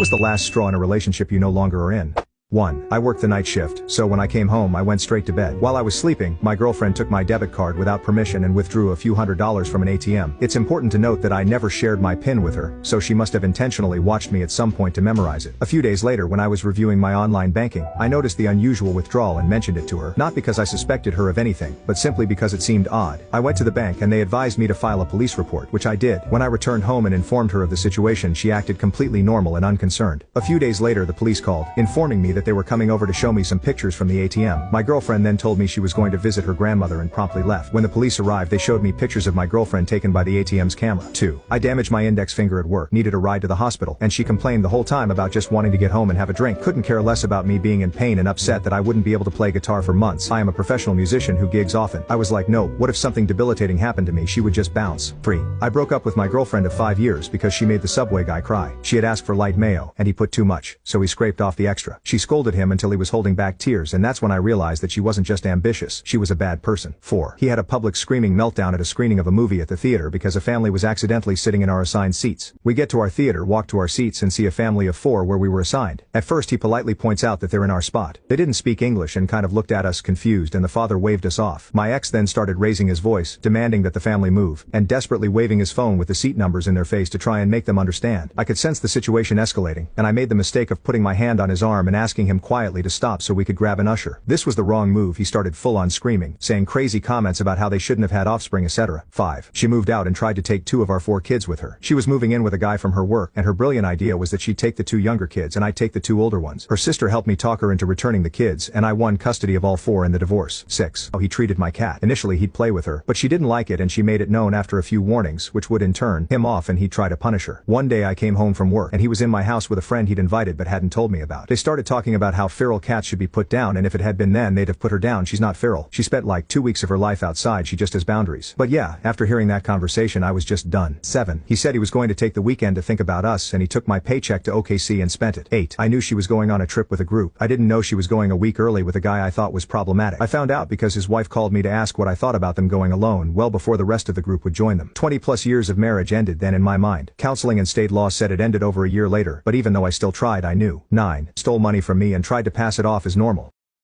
Was the last straw in a relationship you no longer are in? 1. I worked the night shift, so when I came home I went straight to bed. While I was sleeping, my girlfriend took my debit card without permission and withdrew a few $100s from an ATM. It's important to note that I never shared my PIN with her, so she must have intentionally watched me at some point to memorize it. A few days later, when I was reviewing my online banking, I noticed the unusual withdrawal and mentioned it to her, not because I suspected her of anything, but simply because it seemed odd. I went to the bank and they advised me to file a police report, which I did. When I returned home and informed her of the situation, she acted completely normal and unconcerned. A few days later, the police called, informing me that they were coming over to show me some pictures from the ATM. My girlfriend then told me she was going to visit her grandmother and promptly left. When the police arrived, they showed me pictures of my girlfriend taken by the ATM's camera. 2. I damaged my index finger at work, needed a ride to the hospital, and she complained the whole time about just wanting to get home and have a drink. Couldn't care less about me being in pain and upset that I wouldn't be able to play guitar for months. I am a professional musician who gigs often. I was like, no, what if something debilitating happened to me? She would just bounce. 3. I broke up with my girlfriend of 5 years because she made the Subway guy cry. She had asked for light mayo, and he put too much, so he scraped off the extra. She scolded him until he was holding back tears, and that's when I realized that she wasn't just ambitious, she was a bad person. 4. He had a public screaming meltdown at a screening of a movie at the theater because a family was accidentally sitting in our assigned seats. We get to our theater, walk to our seats, and see a family of 4 where we were assigned. At first he politely points out that they're in our spot. They didn't speak English and kind of looked at us confused, and the father waved us off. My ex then started raising his voice, demanding that the family move, and desperately waving his phone with the seat numbers in their face to try and make them understand. I could sense the situation escalating, and I made the mistake of putting my hand on his arm and asking him quietly to stop so we could grab an usher. This was the wrong move. He started full-on screaming, saying crazy comments about how they shouldn't have had offspring, etc. 5. She moved out and tried to take 2 of our 4 kids with her. She was moving in with a guy from her work, and her brilliant idea was that she'd take the 2 younger kids and I'd take the 2 older ones. Her sister helped me talk her into returning the kids, and I won custody of all 4 in the divorce. 6. He treated my cat. Initially he'd play with her, but she didn't like it and she made it known after a few warnings, which would in turn him off and he'd try to punish her. One day I came home from work and he was in my house with a friend he'd invited but hadn't told me about. They started talking about how feral cats should be put down, and if it had been then they'd have put her down. She's not feral. She spent like 2 weeks of her life outside. She just has boundaries. But yeah, after hearing that conversation I was just done. 7. He said he was going to take the weekend to think about us, and he took my paycheck to OKC and spent it. 8. I knew she was going on a trip with a group. I didn't know she was going a week early with a guy I thought was problematic. I found out because his wife called me to ask what I thought about them going alone well before the rest of the group would join them. 20 plus years of marriage ended then in my mind. Counseling and state law said it ended over a year later, but even though I still tried, I knew. 9. Stole money from me and tried to pass it off as normal.